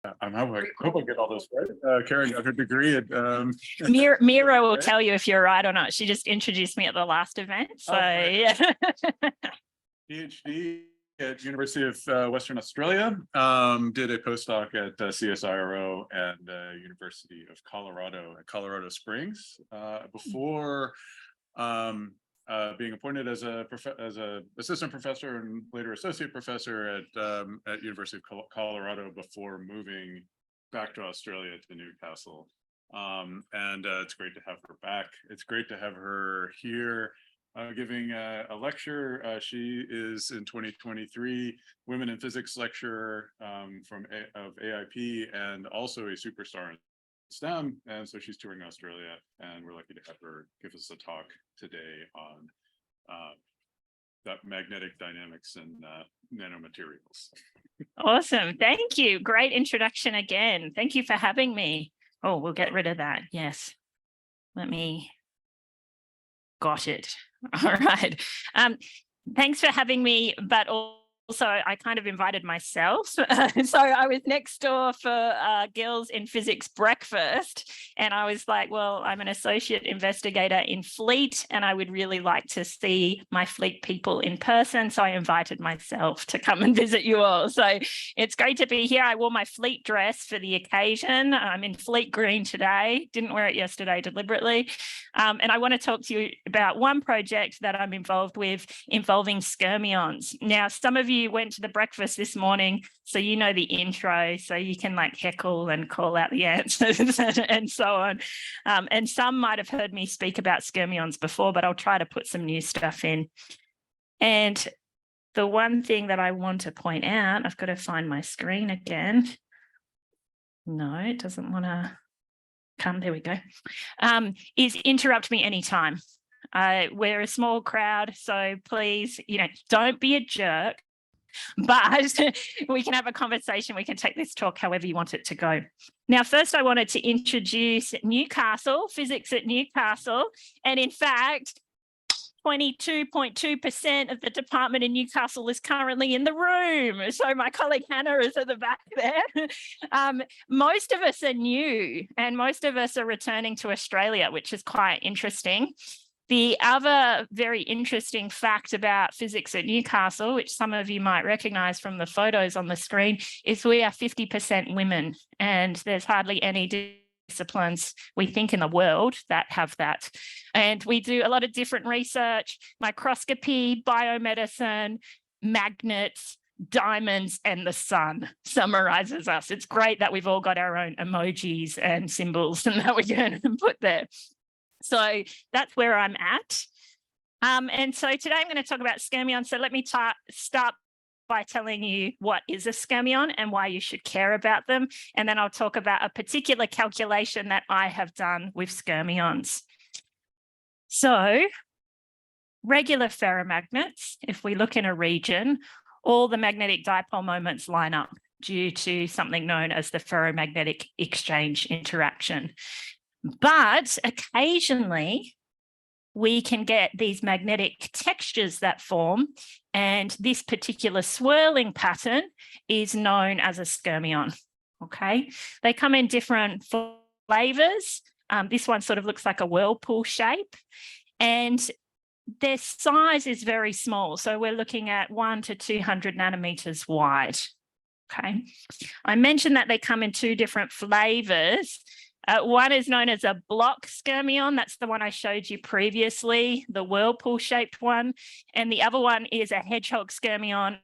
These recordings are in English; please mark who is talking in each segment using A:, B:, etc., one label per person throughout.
A: I hope I get all this right. Karen got her degree at
B: Mira will tell you if you're right or not. She just introduced me at the last event. So yeah.
A: PhD at University of Western Australia. Did a postdoc at CSIRO and University of Colorado at Colorado Springs before being appointed as a assistant professor and later associate professor at University of Colorado before moving back to Australia to Newcastle. And it's great to have her back. It's great to have her here giving a lecture. She is in 2023 Women in Physics lecturer of AIP and also a superstar in STEM, and so she's touring Australia, and we're lucky to have her give us a talk today on that magnetic dynamics and nanomaterials.
B: Awesome. Thank you. Great introduction again. Thank you for having me. Oh, we'll get rid of that. Yes. Got it. All right. Thanks for having me, but also I kind of invited myself. So I was next door for Girls in Physics breakfast, and I was like, well, I'm an associate investigator in Fleet, and I would really like to see my Fleet people in person. So I invited myself to come and visit you all. So it's great to be here. I wore my Fleet dress for the occasion. I'm in Fleet green today. Didn't wear it yesterday deliberately. And I want to talk to you about one project that I'm involved with involving skyrmions. Now, some of you went to the breakfast this morning, so you know the intro, so you can like heckle and call out the answers and so on. And some might have heard me speak about skyrmions before, but I'll try to put some new stuff in. And the one thing that I want to point out, I've got to find my screen again. No, it doesn't want to come. There we go. Is interrupt me anytime. We're a small crowd, so please, don't be a jerk. But we can have a conversation. We can take this talk however you want it to go. Now, first, I wanted to introduce Newcastle, physics at Newcastle. And in fact, 22.2% of the department in Newcastle is currently in the room. So my colleague Hannah is at the back there. Most of us are new, and most of us are returning to Australia, which is quite interesting. The other very interesting fact about physics at Newcastle, which some of you might recognise from the photos on the screen, is we are 50% women, and there's hardly any disciplines we think in the world that have that. And we do a lot of different research: microscopy, biomedicine, magnets, diamonds, and the sun summarizes us. It's great that we've all got our own emojis and symbols and that we can put there. So that's where I'm at. And so today I'm going to talk about skyrmions. So let me start by telling you what is a skyrmion and why you should care about them. And then I'll talk about a particular calculation that I have done with skyrmions. So regular ferromagnets, if we look in a region, all the magnetic dipole moments line up due to something known as the ferromagnetic exchange interaction. But occasionally we can get these magnetic textures that form, and this particular swirling pattern is known as a skyrmion. Okay, they come in different flavors. This one sort of looks like a whirlpool shape, and their size is very small. So we're looking at 1 to 200 nanometers wide. Okay, I mentioned that they come in two different flavors. One is known as a block skyrmion. That's the one I showed you previously, the whirlpool-shaped one. And the other one is a hedgehog skyrmion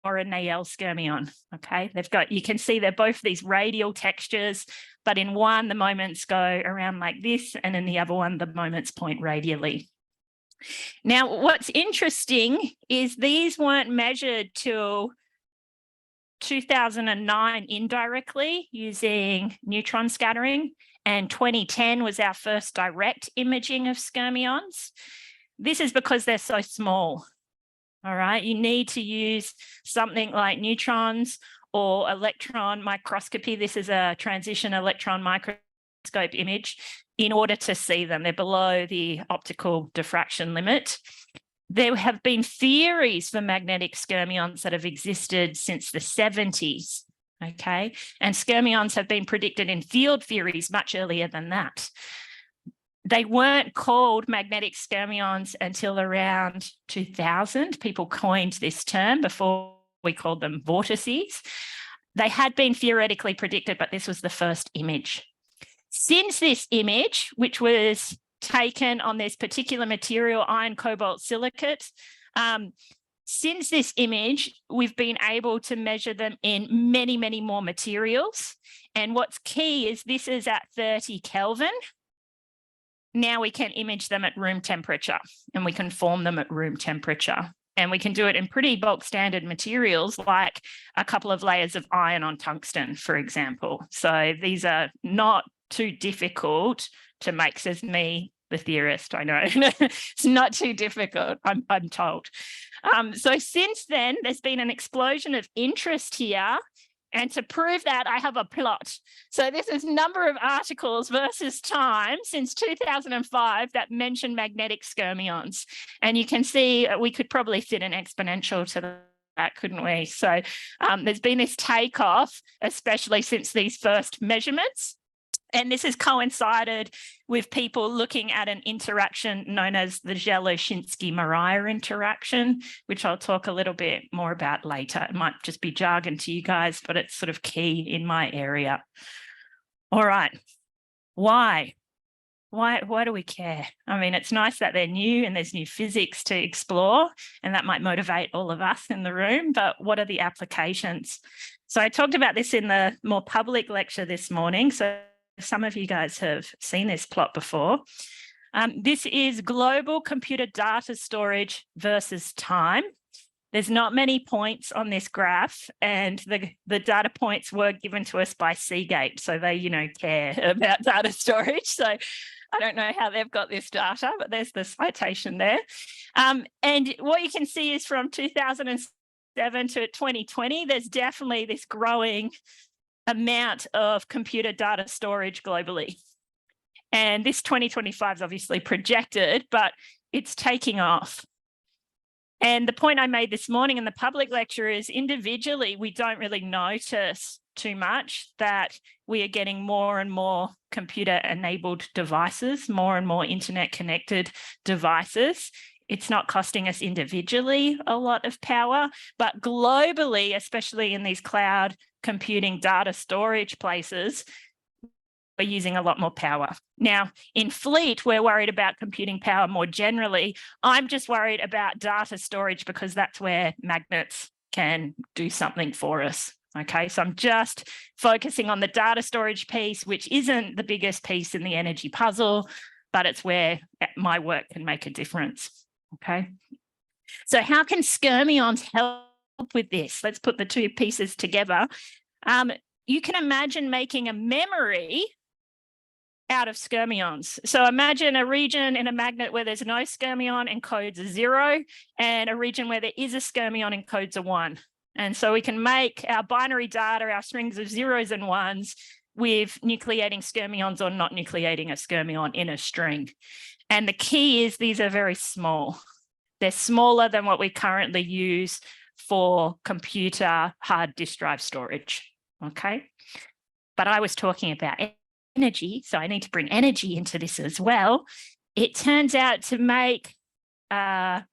B: or a Neyel skyrmion. Okay, you can see they're both these radial textures, but in one, the moments go around like this, and in the other one, the moments point radially. Now, what's interesting is these weren't measured till 2009 indirectly using neutron scattering, and 2010 was our first direct imaging of skyrmions. This is because they're so small. All right, you need to use something like neutrons or electron microscopy. This is a transition electron microscope image in order to see them. They're below the optical diffraction limit. There have been theories for magnetic skyrmions that have existed since the 70s. okay? And skyrmions have been predicted in field theories much earlier than that. They weren't called magnetic skyrmions until around 2000. People coined this term. Before we called them vortices. They had been theoretically predicted, but this was the first image. Since this image, which was taken on this particular material, iron cobalt silicate, since this image, we've been able to measure them in many, many more materials. And what's key is this is at 30 Kelvin. Now we can image them at room temperature, and we can form them at room temperature. And we can do it in pretty bulk standard materials, like a couple of layers of iron on tungsten, for example. So these are not too difficult to make, says me, the theorist. I know it's not too difficult, I'm told. So since then, there's been an explosion of interest here. And to prove that, I have a plot. So this is number of articles versus time since 2005 that mention magnetic skyrmions. And you can see we could probably fit an exponential to that, couldn't we? So there's been this takeoff, especially since these first measurements. And this has coincided with people looking at an interaction known as the Dzyaloshinskii-Moriya interaction, which I'll talk a little bit more about later. It might just be jargon to you guys, but it's sort of key in my area. All right. Why? Why do we care? I mean, it's nice that they're new and there's new physics to explore, and that might motivate all of us in the room, but what are the applications? So I talked about this in the more public lecture this morning. So some of you guys have seen this plot before. This is global computer data storage versus time. There's not many points on this graph, and the data points were given to us by Seagate, so they, care about data storage. So I don't know how they've got this data, but there's the citation there. And what you can see is from 2007 to 2020, there's definitely this growing amount of computer data storage globally. And this 2025 is obviously projected, but it's taking off. And the point I made this morning in the public lecture is individually, we don't really notice too much that we are getting more and more computer-enabled devices, more and more internet-connected devices. It's not costing us individually a lot of power, but globally, especially in these cloud computing data storage places, we're using a lot more power. Now, in fleet, we're worried about computing power more generally. I'm just worried about data storage because that's where magnets can do something for us. Okay, so I'm just focusing on the data storage piece, which isn't the biggest piece in the energy puzzle, but it's where my work can make a difference. Okay, so how can skyrmions help with this? Let's put the two pieces together. You can imagine making a memory out of skyrmions. So imagine a region in a magnet where there's no skyrmion encodes a 0, and a region where there is a skyrmion encodes a 1. And so we can make our binary data, our strings of 0s and 1s, with nucleating skyrmions or not nucleating a skyrmion in a string. And the key is these are very small. They're smaller than what we currently use for computer hard disk drive storage, okay? But I was talking about energy, so I need to bring energy into this as well. It turns out to make data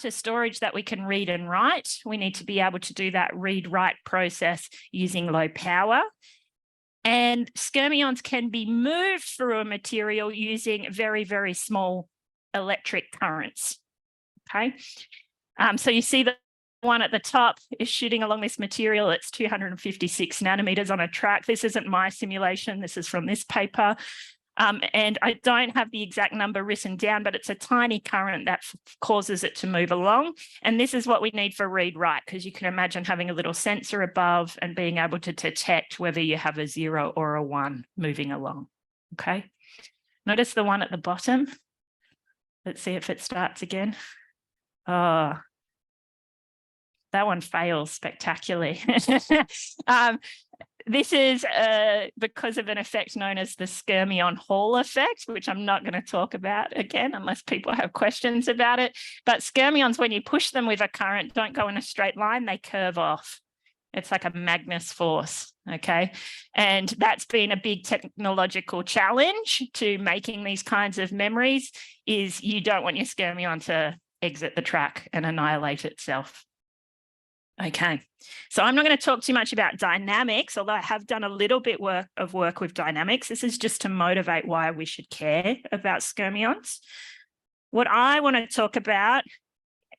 B: storage that we can read and write, we need to be able to do that read-write process using low power. And skyrmions can be moved through a material using very, very small electric currents, okay? So you see the one at the top is shooting along this material. It's 256 nanometers on a track. This isn't my simulation. This is from this paper. And I don't have the exact number written down, but it's a tiny current that causes it to move along. And this is what we need for read-write, because you can imagine having a little sensor above and being able to detect whether you have a 0 or a 1 moving along, okay? Notice the one at the bottom. Let's see if it starts again. Oh, that one fails spectacularly. This is because of an effect known as the skyrmion Hall effect, which I'm not going to talk about again unless people have questions about it. But skyrmions, when you push them with a current, don't go in a straight line, they curve off. It's like a Magnus force, okay? And that's been a big technological challenge to making these kinds of memories, is you don't want your skyrmion to exit the track and annihilate itself. Okay, so I'm not going to talk too much about dynamics, although I have done a little bit of work with dynamics. This is just to motivate why we should care about skyrmions. What I want to talk about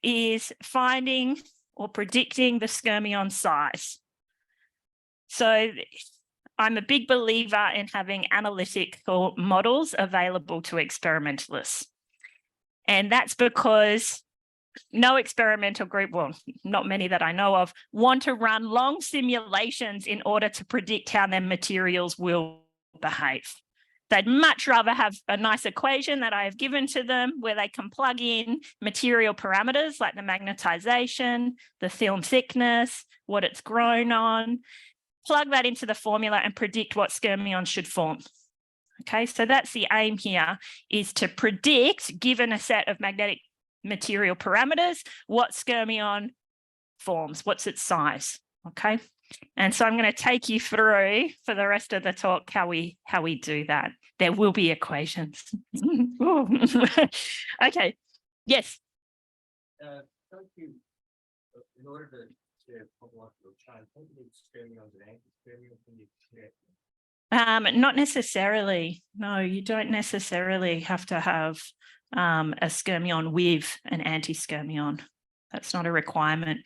B: is finding or predicting the skyrmion size. So I'm a big believer in having analytical models available to experimentalists. And that's because no experimental group, well, not many that I know of, want to run long simulations in order to predict how their materials will behave. They'd much rather have a nice equation that I have given to them where they can plug in material parameters like the magnetization, the film thickness, what it's grown on, plug that into the formula and predict what skyrmions should form. Okay, so that's the aim here, is to predict, given a set of magnetic material parameters, what skyrmion forms, what's its size, okay? And so I'm going to take you through for the rest of the talk how we do that. There will be equations. Okay, yes.
C: Thank you. In order to topological change, how many skyrmions and anti-skyrmions can you connect?
B: Not necessarily. No, you don't necessarily have to have a skyrmion with an anti-skyrmion. That's not a requirement.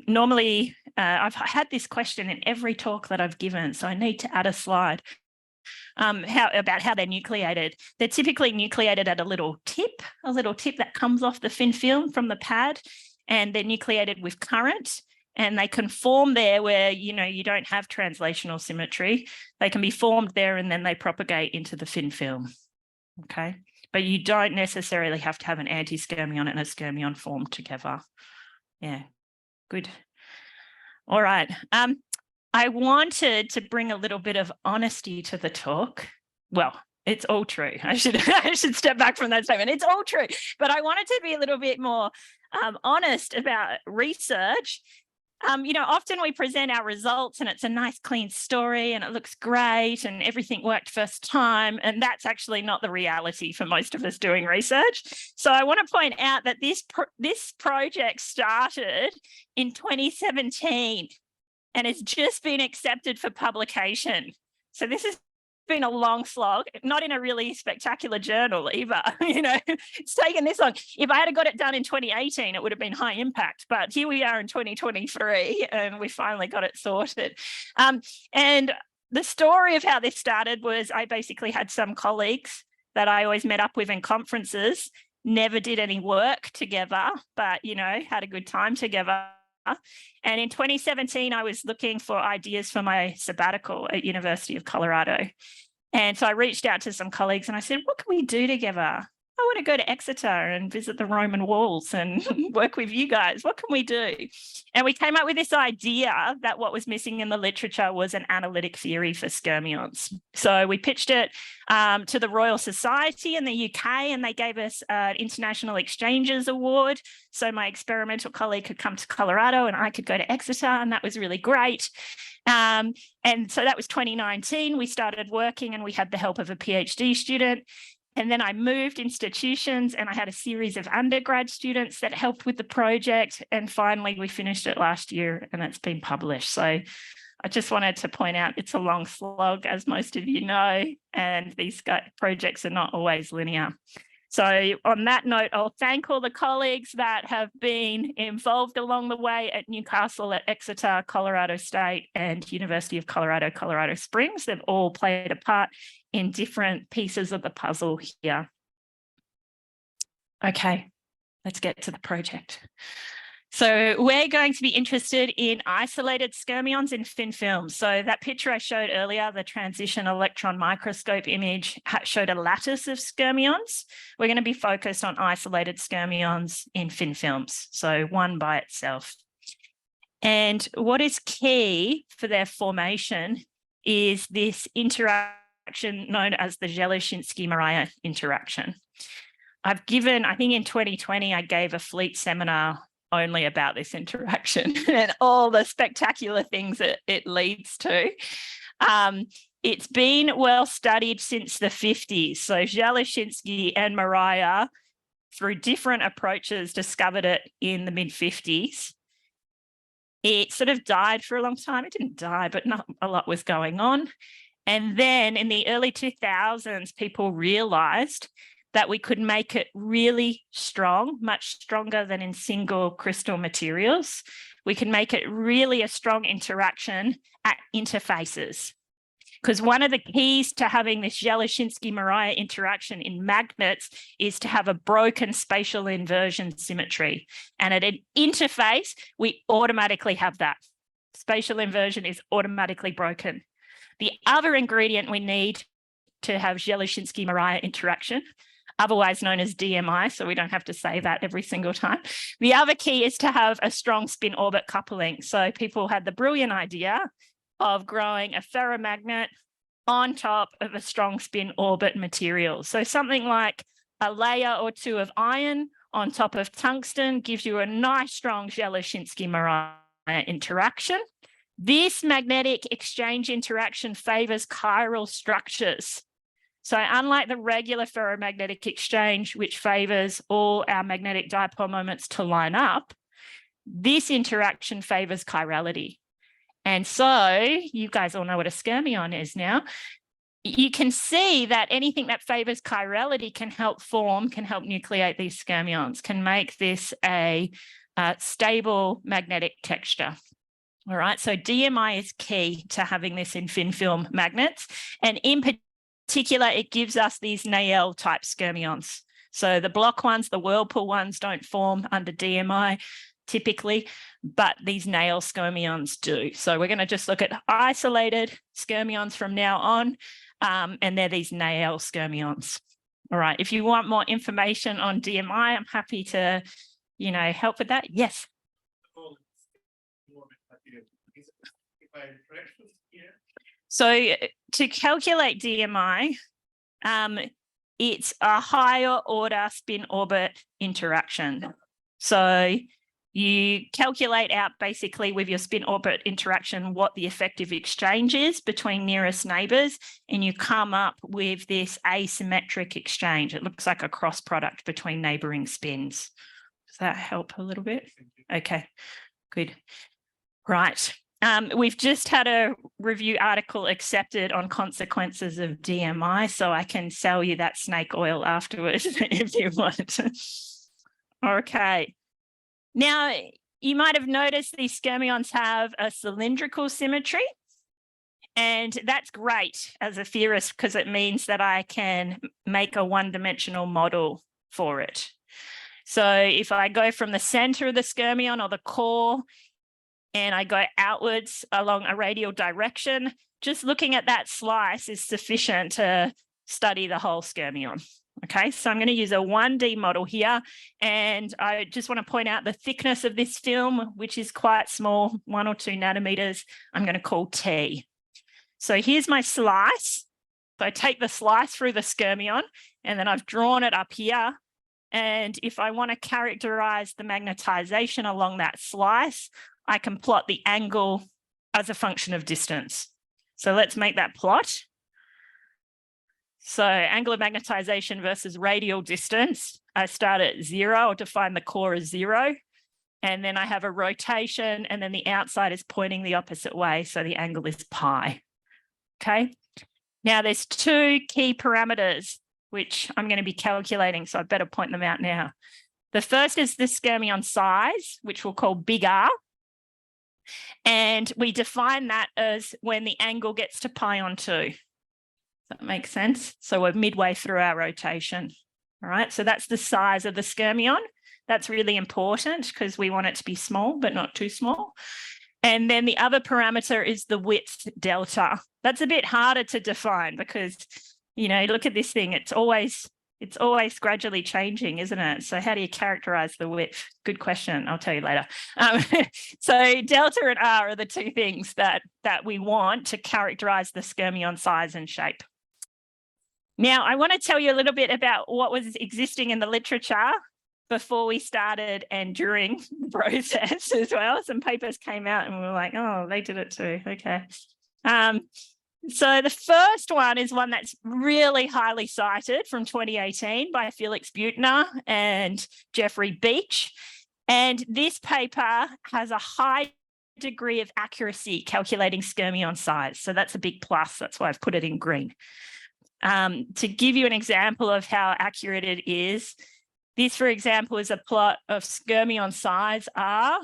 B: Normally, I've had this question in every talk that I've given, so I need to add a slide about how they're nucleated. They're typically nucleated at a little tip that comes off the thin film from the pad, and they're nucleated with current. And they can form there where, you don't have translational symmetry. They can be formed there and then they propagate into the thin film, okay? But you don't necessarily have to have an anti-skyrmion and a skyrmion formed together. Yeah, good. All right. I wanted to bring a little bit of honesty to the talk. Well, it's all true. I should step back from that statement. It's all true. But I wanted to be a little bit more honest about research. Often we present our results and it's a nice clean story and it looks great and everything worked first time. And that's actually not the reality for most of us doing research. So I want to point out that this project started in 2017 and it's just been accepted for publication. So this has been a long slog, not in a really spectacular journal either. It's taken this long. If I had got it done in 2018, it would have been high impact, but here we are in 2023 and we finally got it sorted. And the story of how this started was I basically had some colleagues that I always met up with in conferences, never did any work together, but, had a good time together. And in 2017, I was looking for ideas for my sabbatical at University of Colorado. And so I reached out to some colleagues and I said, what can we do together? I want to go to Exeter and visit the Roman walls and work with you guys. What can we do? And we came up with this idea that what was missing in the literature was an analytic theory for skyrmions. So we pitched it to the Royal Society in the UK, and they gave us an International Exchanges Award. So my experimental colleague could come to Colorado and I could go to Exeter, and that was really great. And so that was 2019. We started working and we had the help of a PhD student. And then I moved institutions and I had a series of undergrad students that helped with the project. And finally, we finished it last year and it's been published. So I just wanted to point out it's a long slog, as most of you know, and these projects are not always linear. So on that note, I'll thank all the colleagues that have been involved along the way at Newcastle, at Exeter, Colorado State, and University of Colorado, Colorado Springs. They've all played a part in different pieces of the puzzle here. Okay, let's get to the project. So we're going to be interested in isolated skyrmions in thin films. So that picture I showed earlier, the transition electron microscope image, showed a lattice of skyrmions. We're going to be focused on isolated skyrmions in thin films, so one by itself. And what is key for their formation is this interaction known as the Dzyaloshinskii-Moriya interaction. I think in 2020, I gave a fleet seminar only about this interaction and all the spectacular things that it leads to. It's been well studied since the 50s. So Dzyaloshinskii and Moriya, through different approaches, discovered it in the mid-50s. It sort of died for a long time. It didn't die, but not a lot was going on. And then in the early 2000s, people realized that we could make it really strong, much stronger than in single crystal materials. We can make it really a strong interaction at interfaces. Because one of the keys to having this Dzyaloshinskii-Moriya interaction in magnets is to have a broken spatial inversion symmetry. And at an interface, we automatically have that. Spatial inversion is automatically broken. The other ingredient we need to have Dzyaloshinskii-Moriya interaction, otherwise known as DMI, so we don't have to say that every single time. The other key is to have a strong spin-orbit coupling. So people had the brilliant idea of growing a ferromagnet on top of a strong spin orbit material. So something like a layer or two of iron on top of tungsten gives you a nice strong Dzyaloshinskii-Moriya interaction. This magnetic exchange interaction favors chiral structures. So unlike the regular ferromagnetic exchange, which favors all our magnetic dipole moments to line up, this interaction favors chirality. And so you guys all know what a skyrmion is now. You can see that anything that favors chirality can help nucleate these skyrmions, can make this a stable magnetic texture. All right, so DMI is key to having this in thin film magnets. And in particular, it gives us these Néel type skyrmions. So the block ones, the whirlpool ones don't form under DMI typically, but these Néel skyrmions do. So we're going to just look at isolated skyrmions from now on, and they're these Néel skyrmions. All right, if you want more information on DMI, I'm happy to, help with that. Yes. So to calculate DMI, it's a higher order spin orbit interaction. So you calculate out basically with your spin orbit interaction what the effective exchange is between nearest neighbors, and you come up with this asymmetric exchange. It looks like a cross product between neighboring spins. Does that help a little bit? Okay, good. Right. We've just had a review article accepted on consequences of DMI, so I can sell you that snake oil afterwards if you want. Okay. Now, you might have noticed these skyrmions have a cylindrical symmetry, and that's great as a theorist because it means that I can make a one-dimensional model for it. So if I go from the center of the skyrmion or the core, and I go outwards along a radial direction, just looking at that slice is sufficient to study the whole skyrmion. Okay, so I'm going to use a 1D model here, and I just want to point out the thickness of this film, which is quite small, 1 or 2 nanometers, I'm going to call T. So here's my slice. So I take the slice through the skyrmion, and then I've drawn it up here. And if I want to characterize the magnetization along that slice, I can plot the angle as a function of distance. So let's make that plot. So angle of magnetization versus radial distance. I start at 0, I'll define the core as 0. And then I have a rotation, and then the outside is pointing the opposite way. So the angle is pi. Okay. Now there's 2 key parameters which I'm going to be calculating, so I better point them out now. The first is the skyrmion size, which we'll call big R. And we define that as when the angle gets to pi on 2. Does that make sense? So we're midway through our rotation. All right, so that's the size of the skyrmion. That's really important because we want it to be small, but not too small. And then the other parameter is the width delta. That's a bit harder to define because, look at this thing. It's always gradually changing, isn't it? So how do you characterize the width? Good question. I'll tell you later. So delta and R are the 2 things that we want to characterize the skyrmion size and shape. Now, I want to tell you a little bit about what was existing in the literature before we started and during the process as well. Some papers came out and we were like, oh, they did it too. Okay. So the first one is one that's really highly cited from 2018 by Felix Buettner and Jeffrey Beach. And this paper has a high degree of accuracy calculating skyrmion size. So that's a big plus. That's why I've put it in green. To give you an example of how accurate it is, this, for example, is a plot of skyrmion size R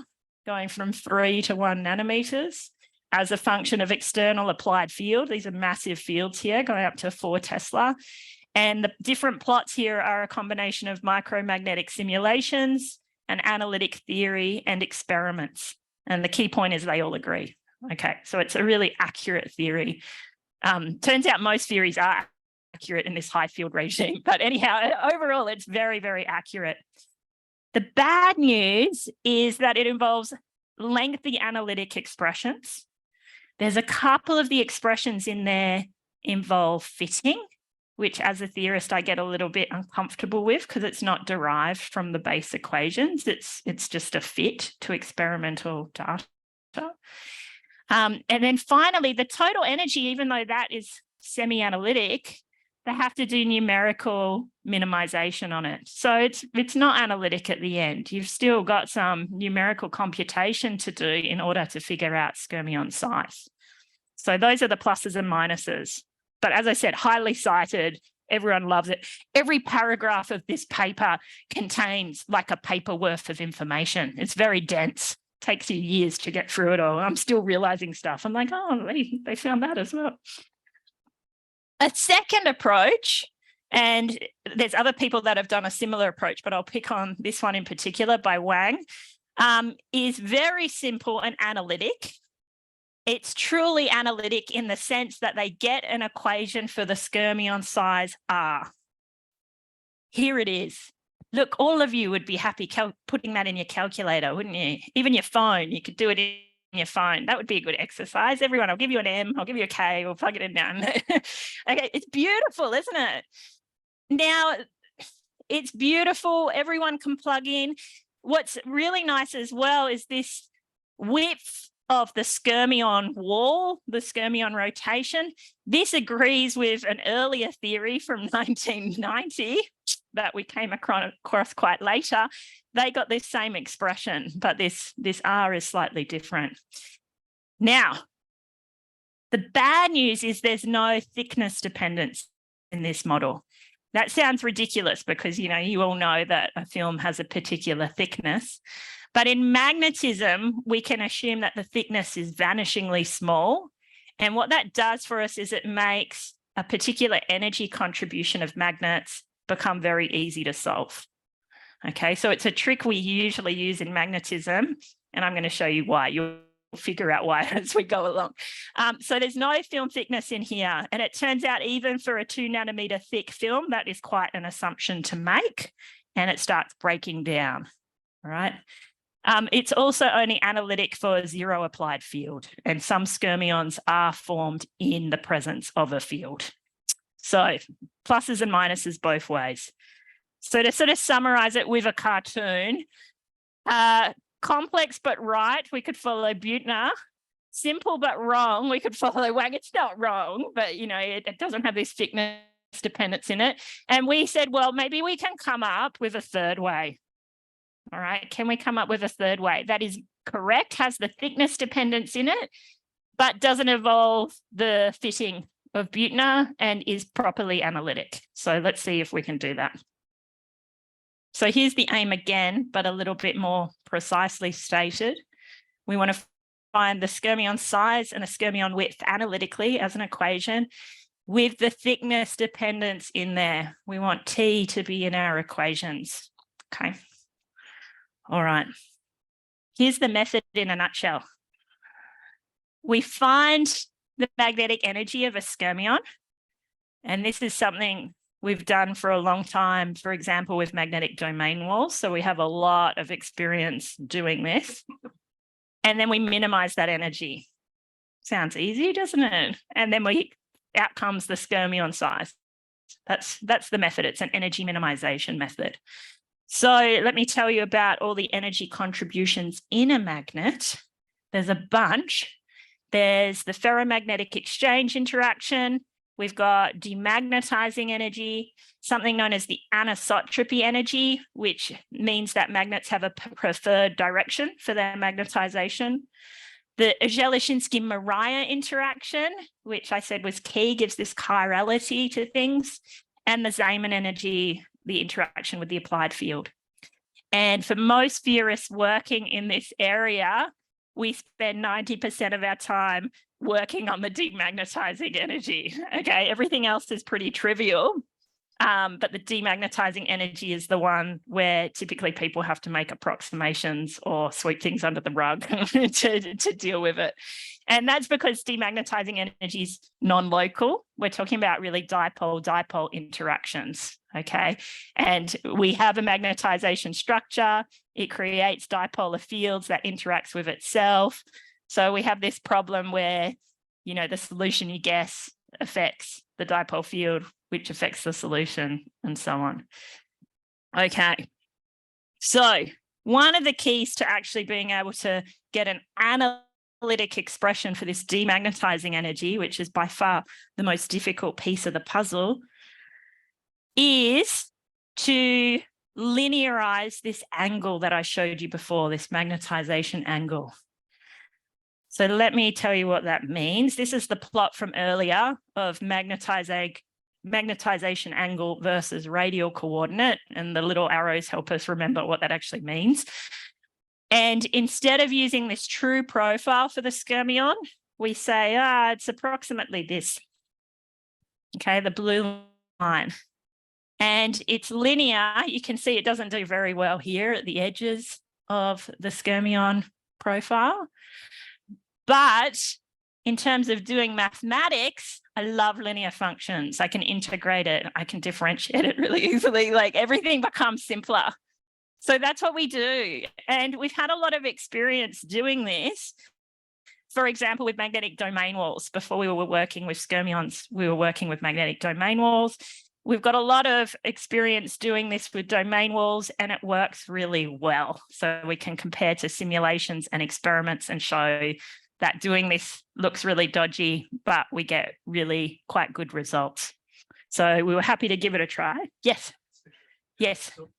B: going from 3 to 1 nanometers as a function of external applied field. These are massive fields here going up to 4 Tesla. And the different plots here are a combination of micromagnetic simulations, an analytic theory, and experiments. And the key point is they all agree. Okay, so it's a really accurate theory. Turns out most theories are accurate in this high field regime, but anyhow, overall, it's very, very accurate. The bad news is that it involves lengthy analytic expressions. There's a couple of the expressions in there involve fitting, which as a theorist, I get a little bit uncomfortable with because it's not derived from the base equations. It's just a fit to experimental data. And then finally, the total energy, even though that is semi-analytic, they have to do numerical minimization on it. So it's not analytic at the end. You've still got some numerical computation to do in order to figure out skyrmion size. So those are the pluses and minuses. But as I said, highly cited, everyone loves it. Every paragraph of this paper contains like a paper worth of information. It's very dense. Takes you years to get through it all. I'm still realizing stuff. I'm like, oh, they found that as well. A second approach, and there's other people that have done a similar approach, but I'll pick on this one in particular by Wang, is very simple and analytic. It's truly analytic in the sense that they get an equation for the skyrmion size R. Here it is. Look, all of you would be happy putting that in your calculator, wouldn't you? Even your phone, you could do it in your phone. That would be a good exercise. Everyone, I'll give you an M, I'll give you a K, we'll plug it in now. Okay, it's beautiful, isn't it? Now, it's beautiful. Everyone can plug in. What's really nice as well is this width of the skyrmion wall, the skyrmion rotation. This agrees with an earlier theory from 1990 that we came across quite later. They got this same expression, but this R is slightly different. Now, the bad news is there's no thickness dependence in this model. That sounds ridiculous because, you all know that a film has a particular thickness. But in magnetism, we can assume that the thickness is vanishingly small. And what that does for us is it makes a particular energy contribution of magnets become very easy to solve. Okay, so it's a trick we usually use in magnetism, and I'm going to show you why. You'll figure out why as we go along. So there's no film thickness in here, and it turns out even for a 2 nanometer thick film, that is quite an assumption to make, and it starts breaking down. All right. It's also only analytic for 0 applied field, and some skyrmions are formed in the presence of a field. So pluses and minuses both ways. So to sort of summarize it with a cartoon, complex but right, we could follow Buettner. Simple but wrong, we could follow Wang. It's not wrong, but it doesn't have this thickness dependence in it. And we said, well, maybe we can come up with a third way. All right, can we come up with a third way? That is correct, has the thickness dependence in it, but doesn't involve the fitting of Buettner and is properly analytic. So let's see if we can do that. So here's the aim again, but a little bit more precisely stated. We want to find the skyrmion size and the skyrmion width analytically as an equation with the thickness dependence in there. We want T to be in our equations. Okay. All right. Here's the method in a nutshell. We find the magnetic energy of a skyrmion, and this is something we've done for a long time, for example, with magnetic domain walls. So we have a lot of experience doing this. And then we minimize that energy. Sounds easy, doesn't it? And then out comes the skyrmion size. That's the method. It's an energy minimization method. So let me tell you about all the energy contributions in a magnet. There's a bunch. There's the ferromagnetic exchange interaction. We've got demagnetizing energy, something known as the anisotropy energy, which means that magnets have a preferred direction for their magnetization. The Dzyaloshinskii-Moriya interaction, which I said was key, gives this chirality to things, and the Zeeman energy, the interaction with the applied field. And for most theorists working in this area, we spend 90% of our time working on the demagnetizing energy. Okay, everything else is pretty trivial, but the demagnetizing energy is the one where typically people have to make approximations or sweep things under the rug to deal with it. And that's because demagnetizing energy is non-local. We're talking about really dipole-dipole interactions, okay? And we have a magnetization structure. It creates dipolar fields that interacts with itself. So we have this problem where, you know, the solution you guess affects the dipole field, which affects the solution, and so on. Okay, so one of the keys to actually being able to get an analytic expression for this demagnetizing energy, which is by far the most difficult piece of the puzzle, is to linearize this angle that I showed you before, this magnetization angle. So let me tell you what that means. This is the plot from earlier of magnetization angle versus radial coordinate, and the little arrows help us remember what that actually means. And instead of using this true profile for the skyrmion, we say, it's approximately this. Okay, the blue line. And it's linear. You can see it doesn't do very well here at the edges of the skyrmion profile. But in terms of doing mathematics, I love linear functions. I can integrate it. I can differentiate it really easily. Like everything becomes simpler. So that's what we do. And we've had a lot of experience doing this. For example, with magnetic domain walls. Before we were working with skyrmions, we were working with magnetic domain walls. We've got a lot of experience doing this with domain walls, and it works really well. So we can compare to simulations and experiments and show that doing this looks really dodgy, but we get really quite good results. So we were happy to give it a try. Yes. Yes.
C: So,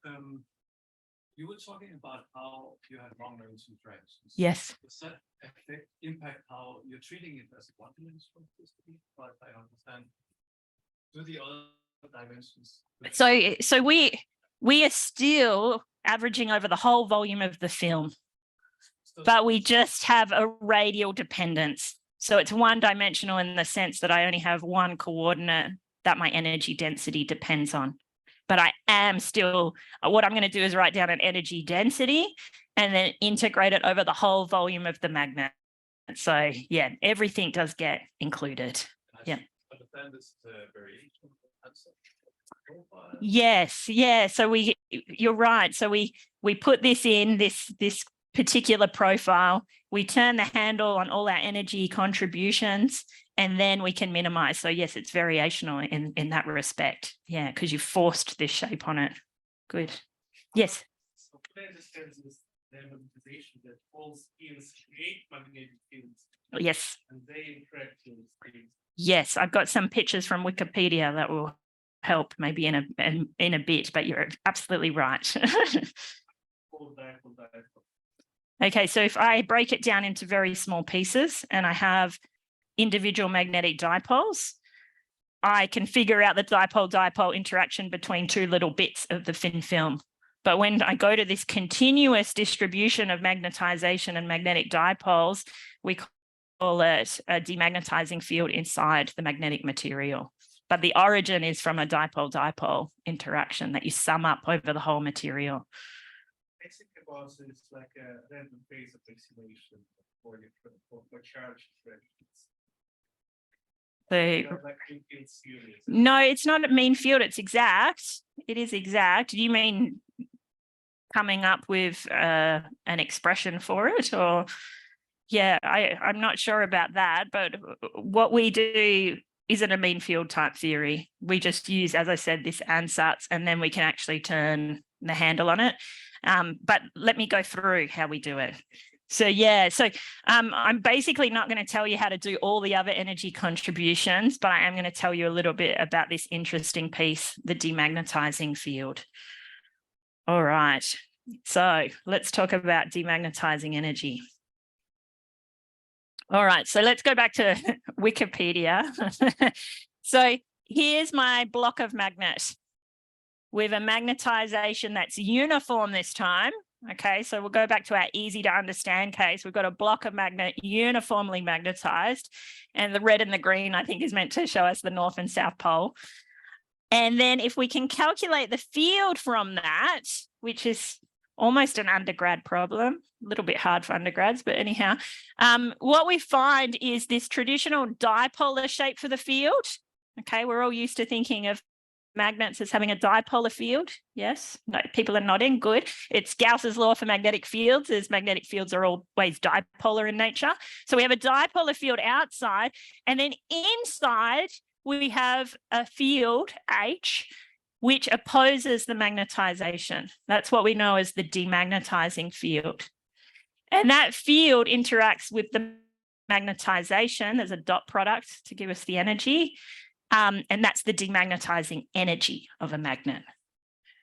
C: you were talking about how you have long-range interactions.
B: Yes.
C: Does that impact how you're treating it as a one-dimensional system? But I understand. Do the other dimensions?
B: So we are still averaging over the whole volume of the film. But we just have a radial dependence. So it's one-dimensional in the sense that I only have one coordinate that my energy density depends on. But I am still, what I'm going to do is write down an energy density and then integrate it over the whole volume of the magnet. So yeah, everything does get included. Yeah.
C: Understand this variation concept.
B: Yes, yeah. So you're right. So we put this in this particular profile, we turn the handle on all our energy contributions, and then we can minimize. So yes, it's variational in that respect. Yeah, because you forced this shape on it. Good. Yes.
C: So could I understand this magnetization that all fields create magnetic fields?
B: Yes.
C: And they interact with fields.
B: Yes, I've got some pictures from Wikipedia that will help maybe in a bit, but you're absolutely right. Okay, so if I break it down into very small pieces and I have individual magnetic dipoles, I can figure out the dipole-dipole interaction between two little bits of the thin film. But when I go to this continuous distribution of magnetization and magnetic dipoles, we call it a demagnetizing field inside the magnetic material. But the origin is from a dipole-dipole interaction that you sum up over the whole material.
C: Basic about it's like a random phase approximation for charge interactions.
B: No, it's not a mean field. It's exact. It is exact. Do you mean coming up with an expression for it, or? Yeah, I'm not sure about that. But what we do isn't a mean field type theory. We just use, as I said, this ansatz, and then we can actually turn the handle on it. But let me go through how we do it. So yeah, I'm basically not going to tell you how to do all the other energy contributions, but I am going to tell you a little bit about this interesting piece, the demagnetizing field. All right, so let's talk about demagnetizing energy. All right, so let's go back to Wikipedia. So here's my block of magnet with a magnetization that's uniform this time. Okay, so we'll go back to our easy to understand case. We've got a block of magnet uniformly magnetized, and the red and the green, I think, is meant to show us the North and South Pole. And then if we can calculate the field from that, which is almost an undergrad problem, a little bit hard for undergrads, but anyhow, what we find is this traditional dipolar shape for the field. Okay, we're all used to thinking of magnets as having a dipolar field. Yes, no, people are nodding. Good. It's Gauss's law for magnetic fields, as magnetic fields are always dipolar in nature. So we have a dipolar field outside, and then inside we have a field H, which opposes the magnetization. That's what we know as the demagnetizing field. And that field interacts with the magnetization. There's a dot product to give us the energy. And that's the demagnetizing energy of a magnet.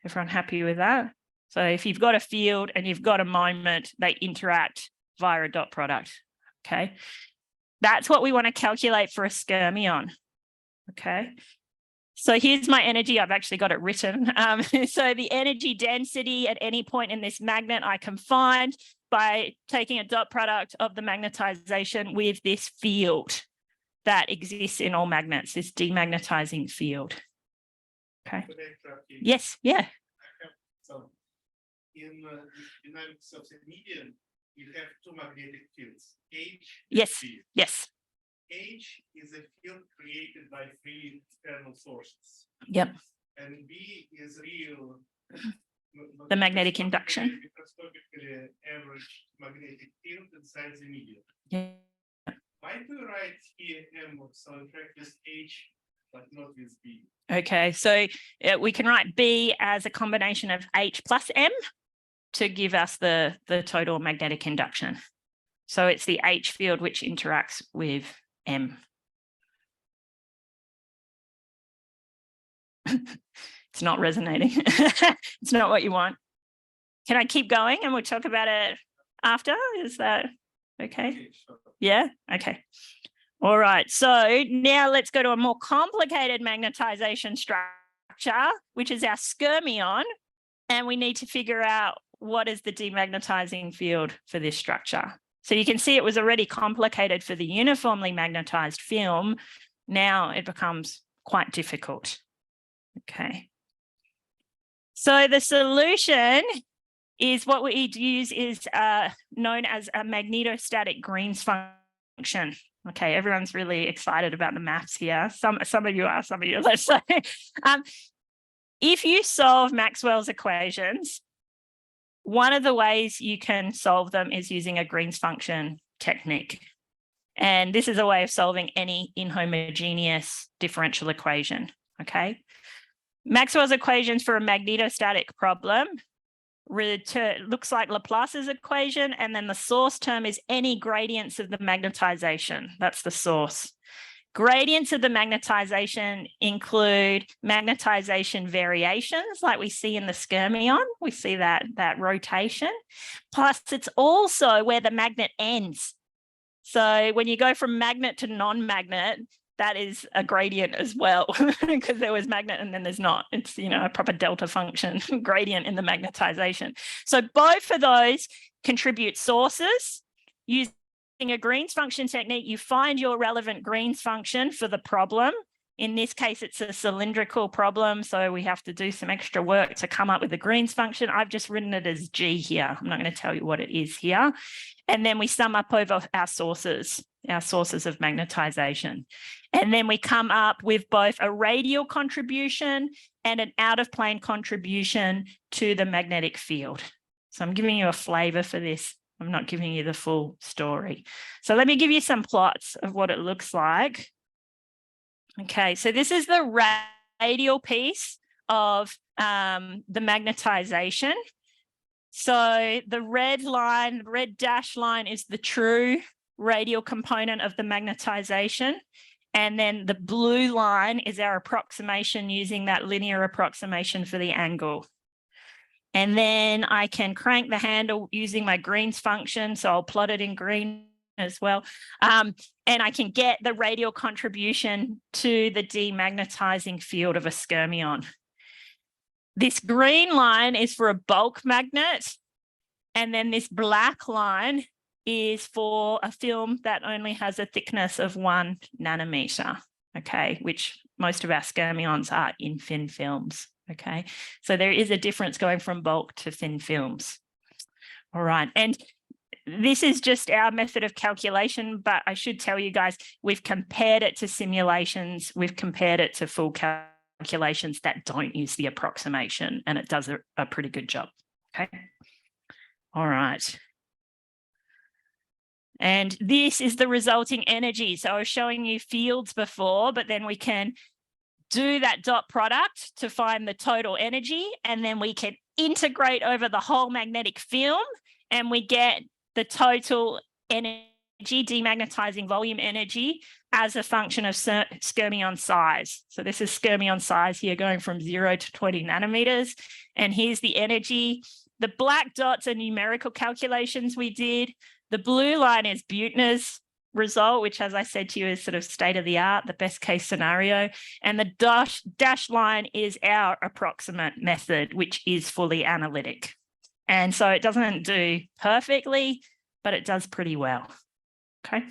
B: Everyone happy with that? So if you've got a field and you've got a moment, they interact via a dot product, okay? That's what we want to calculate for a skyrmion, okay? So here's my energy. I've actually got it written. So the energy density at any point in this magnet I can find by taking a dot product of the magnetization with this field that exists in all magnets, this demagnetizing field. Okay. Yes, yeah.
D: So in dynamics of the medium, you have two magnetic fields, H and
B: Yes,
D: B.
B: yes.
D: H is a field created by three external sources.
B: Yep.
D: And B is real.
B: The magnetic induction.
D: Microscopically average magnetic field inside the medium.
B: Yeah.
D: Why do you write here M so in practice H, but not with B?
B: Okay, so we can write B as a combination of H plus M to give us the total magnetic induction. So it's the H field which interacts with M. It's not resonating. It's not what you want. Can I keep going and we'll talk about it after? Is that okay? Yeah, okay. All right, so now let's go to a more complicated magnetization structure, which is our skyrmion, and we need to figure out what is the demagnetizing field for this structure. So you can see it was already complicated for the uniformly magnetized film. Now it becomes quite difficult. Okay. So the solution is what we use is known as a magnetostatic Green's function. Okay, everyone's really excited about the maths here. Some of you are, some of you, let's say. If you solve Maxwell's equations, one of the ways you can solve them is using a Green's function technique. And this is a way of solving any inhomogeneous differential equation, okay? Maxwell's equations for a magnetostatic problem looks like Laplace's equation, and then the source term is any gradients of the magnetization. That's the source. Gradients of the magnetization include magnetization variations like we see in the skyrmion. We see that rotation. Plus, it's also where the magnet ends. So when you go from magnet to non-magnet, that is a gradient as well, because there was magnet and then there's not. It's, you know, a proper delta function gradient in the magnetization. So both of those contribute sources. Using a Green's function technique, you find your relevant Green's function for the problem. In this case, it's a cylindrical problem, so we have to do some extra work to come up with the Green's function. I've just written it as G here. I'm not going to tell you what it is here. And then we sum up over our sources of magnetization. And then we come up with both a radial contribution and an out-of-plane contribution to the magnetic field. So I'm giving you a flavor for this. I'm not giving you the full story. So let me give you some plots of what it looks like. Okay, so this is the radial piece of the magnetization. So the red line, the red dashed line is the true radial component of the magnetization. And then the blue line is our approximation using that linear approximation for the angle. And then I can crank the handle using my Green's function. So I'll plot it in green as well. And I can get the radial contribution to the demagnetizing field of a skyrmion. This green line is for a bulk magnet. And then this black line is for a film that only has a thickness of 1 nanometer, okay, which most of our skyrmions are in thin films, okay? So there is a difference going from bulk to thin films. All right, and this is just our method of calculation, but I should tell you guys, we've compared it to simulations, we've compared it to full calculations that don't use the approximation, and it does a pretty good job, okay? All right. And this is the resulting energy. So I was showing you fields before, but then we can do that dot product to find the total energy, and then we can integrate over the whole magnetic film, and we get the total energy, demagnetizing volume energy, as a function of skyrmion size. So this is skyrmion size here going from 0 to 20 nanometers. And here's the energy. The black dots are numerical calculations we did. The blue line is Buettner's result, which, as I said to you, is sort of state of the art, the best case scenario. And the dashed line is our approximate method, which is fully analytic. And so it doesn't do perfectly, but it does pretty well. Okay.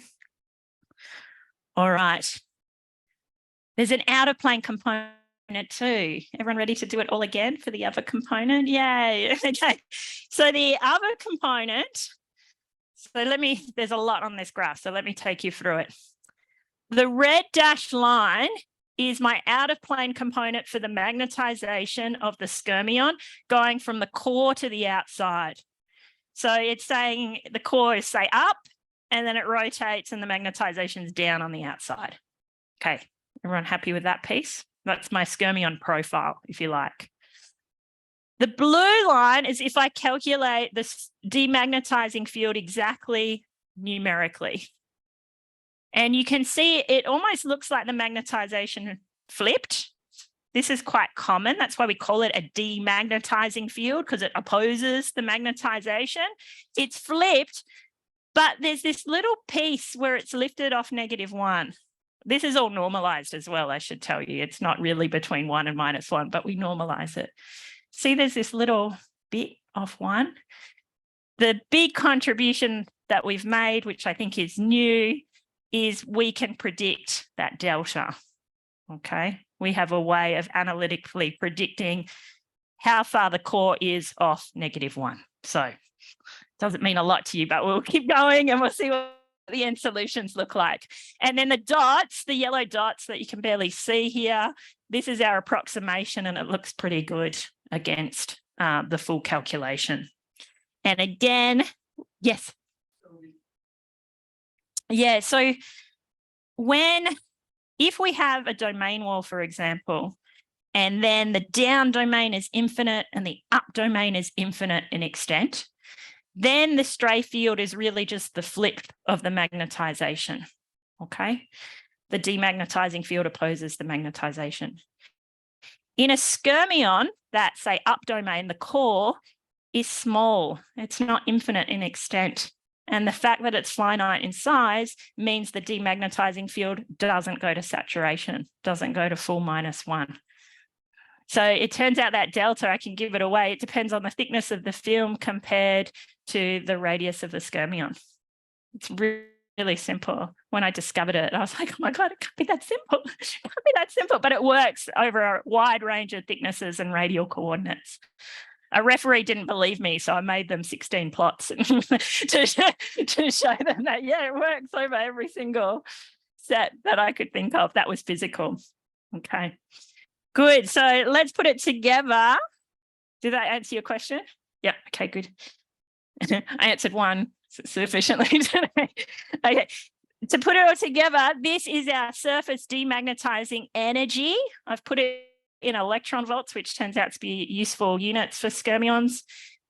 B: All right. There's an outer plane component too. Everyone ready to do it all again for the other component? Yay. Okay. So the other component, there's a lot on this graph, so let me take you through it. The red dashed line is my out of plane component for the magnetization of the skyrmion going from the core to the outside. So it's saying the core is, say, up, and then it rotates and the magnetization is down on the outside. Okay, everyone happy with that piece? That's my skyrmion profile, if you like. The blue line is if I calculate the demagnetizing field exactly numerically. And you can see it almost looks like the magnetization flipped. This is quite common. That's why we call it a demagnetizing field, because it opposes the magnetization. It's flipped, but there's this little piece where it's lifted off -1. This is all normalized as well, I should tell you. It's not really between 1 and -1, but we normalize it. See, there's this little bit off 1. The big contribution that we've made, which I think is new, is we can predict that delta, okay? We have a way of analytically predicting how far the core is off -1. So it doesn't mean a lot to you, but we'll keep going and we'll see what the end solutions look like. And then the dots, the yellow dots that you can barely see here, this is our approximation, and it looks pretty good against the full calculation. And again, yes. Yeah, so if we have a domain wall, for example, and then the down domain is infinite and the up domain is infinite in extent, then the stray field is really just the flip of the magnetization, okay? The demagnetizing field opposes the magnetization. In a skyrmion, that, say, up domain, the core is small. It's not infinite in extent. And the fact that it's finite in size means the demagnetizing field doesn't go to saturation, doesn't go to full -1. So it turns out that delta, I can give it away. It depends on the thickness of the film compared to the radius of the skyrmion. It's really simple. When I discovered it, I was like, oh my God, it can't be that simple. It can't be that simple, but it works over a wide range of thicknesses and radial coordinates. A referee didn't believe me, so I made them 16 plots to show them that, yeah, it works over every single set that I could think of that was physical. Okay, good. So let's put it together. Did that answer your question? Yeah, okay, good. I answered one sufficiently today. Okay, to put it all together, this is our surface demagnetizing energy. I've put it in electron volts, which turns out to be useful units for skyrmions,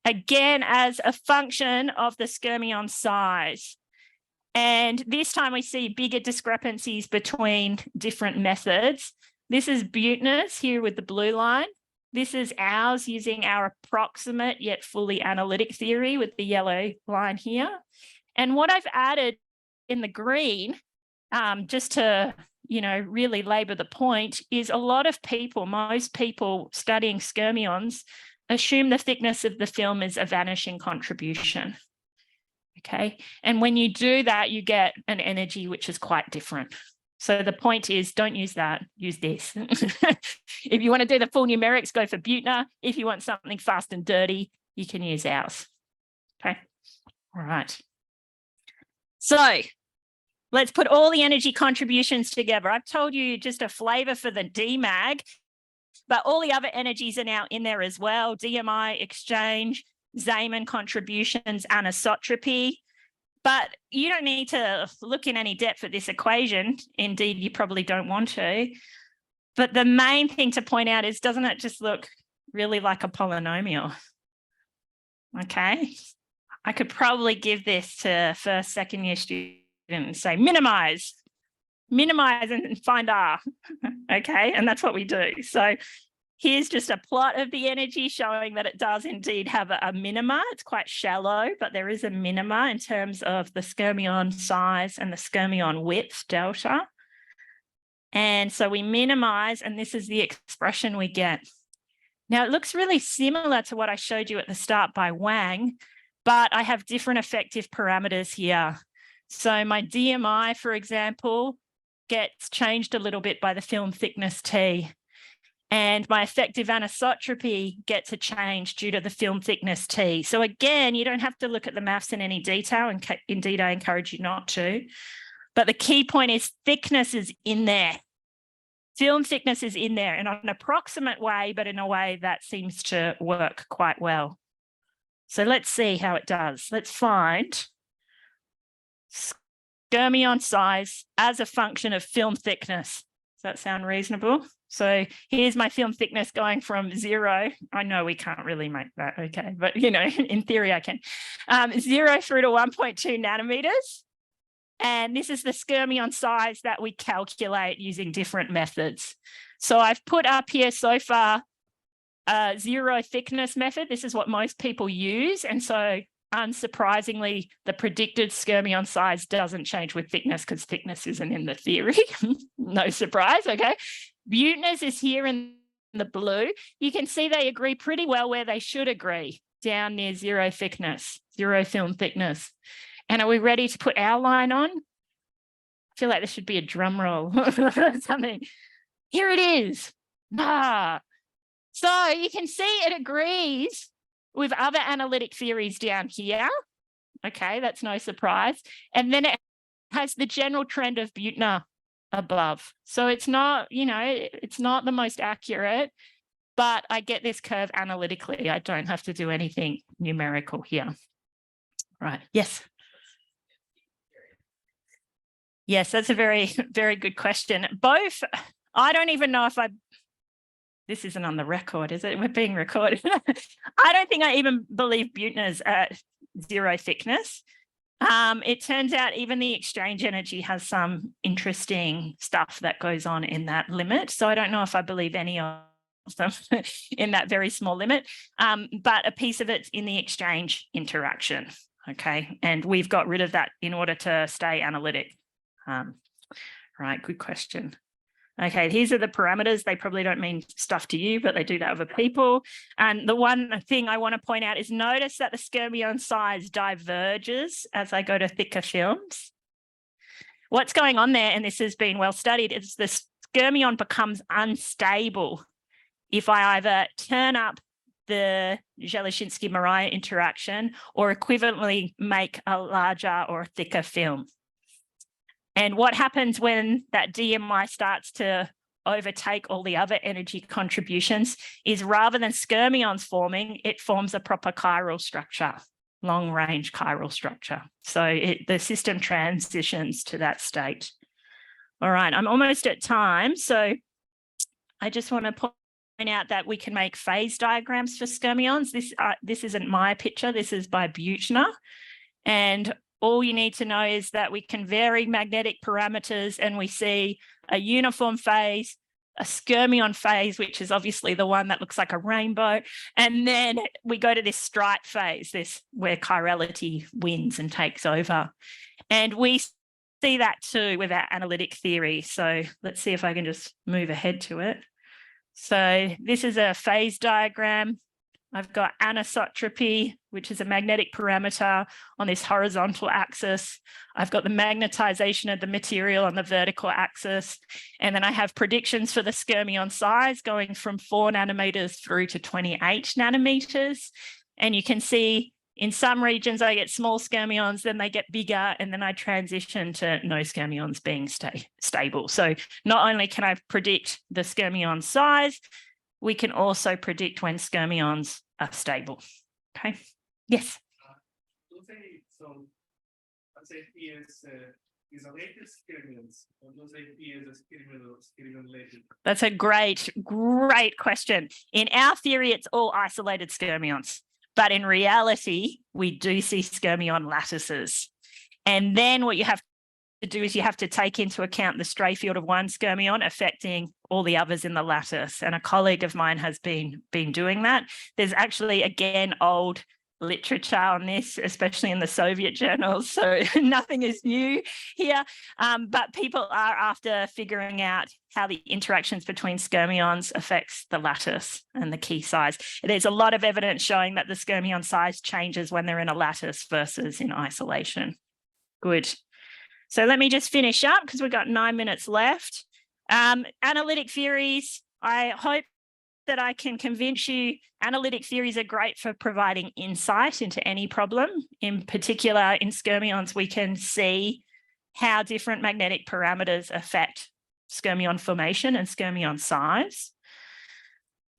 B: again, as a function of the skyrmion size. And this time we see bigger discrepancies between different methods. This is Buettner's here with the blue line. This is ours using our approximate yet fully analytic theory with the yellow line here. And what I've added in the green, just to really labor the point, is a lot of people, most people studying skyrmions, assume the thickness of the film is a vanishing contribution. Okay, and when you do that, you get an energy which is quite different. So the point is, don't use that, use this. If you want to do the full numerics, go for Buettner. If you want something fast and dirty, you can use ours. Okay, all right. So let's put all the energy contributions together. I've told you just a flavor for the DMAG, but all the other energies are now in there as well. DMI, exchange, Zeeman contributions, anisotropy. But you don't need to look in any depth at this equation. Indeed, you probably don't want to. But the main thing to point out is, doesn't it just look really like a polynomial? Okay. I could probably give this to first, second year student and say, minimize and find R. Okay. And that's what we do. So here's just a plot of the energy showing that it does indeed have a minima. It's quite shallow, but there is a minima in terms of the skyrmion size and the skyrmion width delta. And so we minimize, and this is the expression we get. Now, it looks really similar to what I showed you at the start by Wang, but I have different effective parameters here. So my DMI, for example, gets changed a little bit by the film thickness T. And my effective anisotropy gets a change due to the film thickness T. So again, you don't have to look at the maths in any detail, and indeed I encourage you not to. But the key point is thickness is in there. Film thickness is in there in an approximate way, but in a way that seems to work quite well. So let's see how it does. Let's find skyrmion size as a function of film thickness. Does that sound reasonable? So here's my film thickness going from 0. I know we can't really make that, okay, but in theory I can. 0 through to 1.2 nanometers. And this is the skyrmion size that we calculate using different methods. So I've put up here so far a 0 thickness method. This is what most people use. And so unsurprisingly, the predicted skyrmion size doesn't change with thickness because thickness isn't in the theory. No surprise, okay? Buettner's is here in the blue. You can see they agree pretty well where they should agree, down near 0 thickness, 0 film thickness. And are we ready to put our line on? I feel like there should be a drum roll or something. Here it is. So you can see it agrees with other analytic theories down here. Okay, that's no surprise. And then it has the general trend of Buettner above. So it's not, it's not the most accurate, but I get this curve analytically. I don't have to do anything numerical here. Right, yes. Yes, that's a very, very good question. Both, I don't even know if this isn't on the record, is it? We're being recorded. I don't think I even believe Buettner's at 0 thickness. It turns out even the exchange energy has some interesting stuff that goes on in that limit. So I don't know if I believe any of them in that very small limit, but a piece of it's in the exchange interaction. Okay, and we've got rid of that in order to stay analytic. Right, good question. Okay, these are the parameters. They probably don't mean stuff to you, but they do to other people. And the one thing I want to point out is notice that the skyrmion size diverges as I go to thicker films. What's going on there, and this has been well studied, is the skyrmion becomes unstable if I either turn up the Dzyaloshinskii-Moriya interaction or equivalently make a larger or a thicker film. And what happens when that DMI starts to overtake all the other energy contributions is rather than skyrmions forming, it forms a proper chiral structure, long-range chiral structure. So the system transitions to that state. All right, I'm almost at time. So I just want to out that we can make phase diagrams for skyrmions. This isn't my picture, this is by Buchner. And all you need to know is that we can vary magnetic parameters and we see a uniform phase, a skyrmion phase, which is obviously the one that looks like a rainbow. And then we go to this stripe phase, this where chirality wins and takes over. And we see that too with our analytic theory. So let's see if I can just move ahead to it. So this is a phase diagram. I've got anisotropy, which is a magnetic parameter on this horizontal axis. I've got the magnetization of the material on the vertical axis. And then I have predictions for the skyrmion size going from 4 nanometers through to 28 nanometers. And you can see in some regions I get small skyrmions, then they get bigger, and then I transition to no skyrmions being stable. So not only can I predict the skyrmion size, we can also predict when skyrmions are stable. Okay. Yes.
D: Let's say is a latest skyrmions, or those is a skyrmion related?
B: That's a great question. In our theory, it's all isolated skyrmions, but in reality, we do see skyrmion lattices. And then what you have to do is you have to take into account the stray field of one skyrmion affecting all the others in the lattice. And a colleague of mine has been doing that. There's actually, again, old literature on this, especially in the Soviet journals. So nothing is new here. But people are after figuring out how the interactions between skyrmions affects the lattice and the key size. There's a lot of evidence showing that the skyrmion size changes when they're in a lattice versus in isolation. Good. So let me just finish up because we've got 9 minutes left. Analytic theories, I hope that I can convince you analytic theories are great for providing insight into any problem. In particular, in skyrmions, we can see how different magnetic parameters affect skyrmion formation and skyrmion size.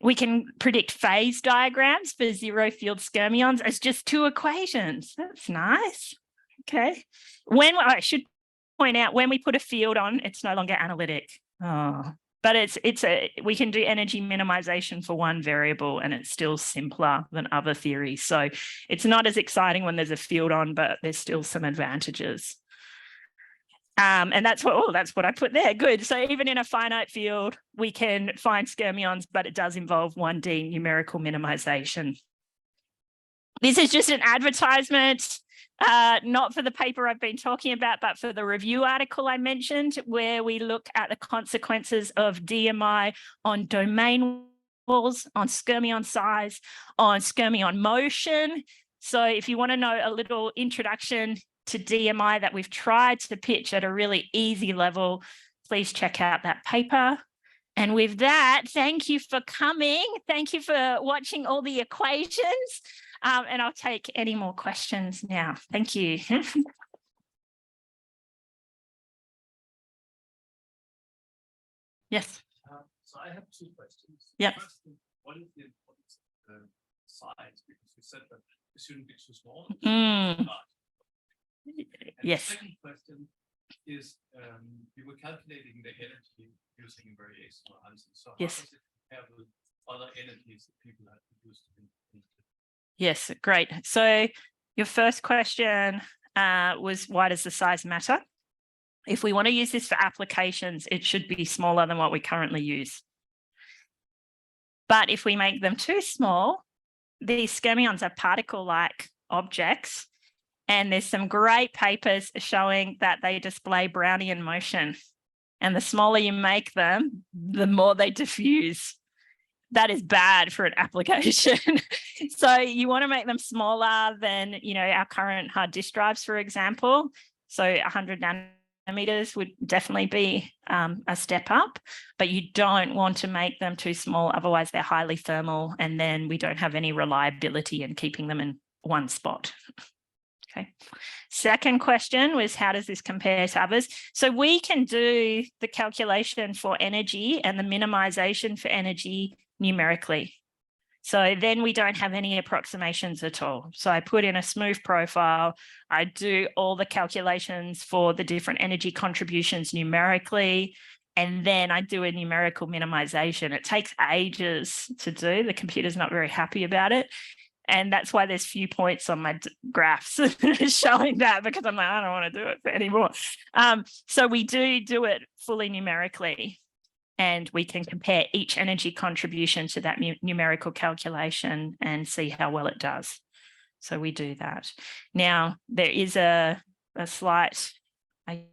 B: We can predict phase diagrams for zero field skyrmions as just 2 equations. That's nice. Okay. I should point out, when we put a field on, it's no longer analytic. But we can do energy minimization for one variable and it's still simpler than other theories. So it's not as exciting when there's a field on, but there's still some advantages. And that's what I put there. Good. So even in a finite field, we can find skyrmions, but it does involve 1D numerical minimization. This is just an advertisement. Not for the paper I've been talking about, but for the review article I mentioned, where we look at the consequences of DMI on domain walls, on skyrmion size, on skyrmion motion. So if you want to know a little introduction to DMI that we've tried to pitch at a really easy level, please check out that paper. And with that, thank you for coming. Thank you for watching all the equations. And I'll take any more questions now. Thank you. Yes.
C: So I have 2 questions.
B: Yeah.
C: First, what is the importance of the size? Because you said that it shouldn't be too small.
B: Yes.
C: The second question is, you were calculating the energy using variational answers. So how does it compare with other energies that people have used in?
B: Yes, great. So your first question was, why does the size matter? If we want to use this for applications, it should be smaller than what we currently use. But if we make them too small, these skyrmions are particle-like objects. And there's some great papers showing that they display Brownian motion. And the smaller you make them, the more they diffuse. That is bad for an application. So you want to make them smaller than, our current hard disk drives, for example. So 100 nanometers would definitely be a step up, but you don't want to make them too small. Otherwise, they're highly thermal, and then we don't have any reliability in keeping them in one spot. Okay. Second question was, how does this compare to others? So we can do the calculation for energy and the minimization for energy numerically. So then we don't have any approximations at all. So I put in a smooth profile. I do all the calculations for the different energy contributions numerically, and then I do a numerical minimization. It takes ages to do. The computer's not very happy about it. And that's why there's few points on my graphs showing that, because I'm like, I don't want to do it anymore. So we do it fully numerically, and we can compare each energy contribution to that numerical calculation and see how well it does. So we do that. Now, there is a slight, I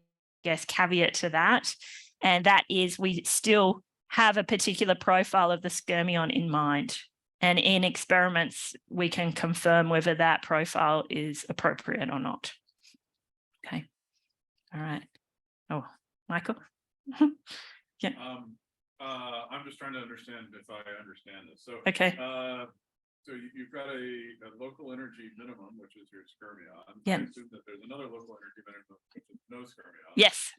B: guess, caveat to that, and that is we still have a particular profile of the skyrmion in mind. And in experiments, we can confirm whether that profile is appropriate or not. Okay. All right. Oh, Michael? Yeah.
A: I'm just trying to understand if I understand this. So,
B: Okay.
A: So you've got a local energy minimum, which is your skyrmion.
B: Yeah.
A: I assume that there's another local energy minimum, which is no skyrmion.
B: Yes.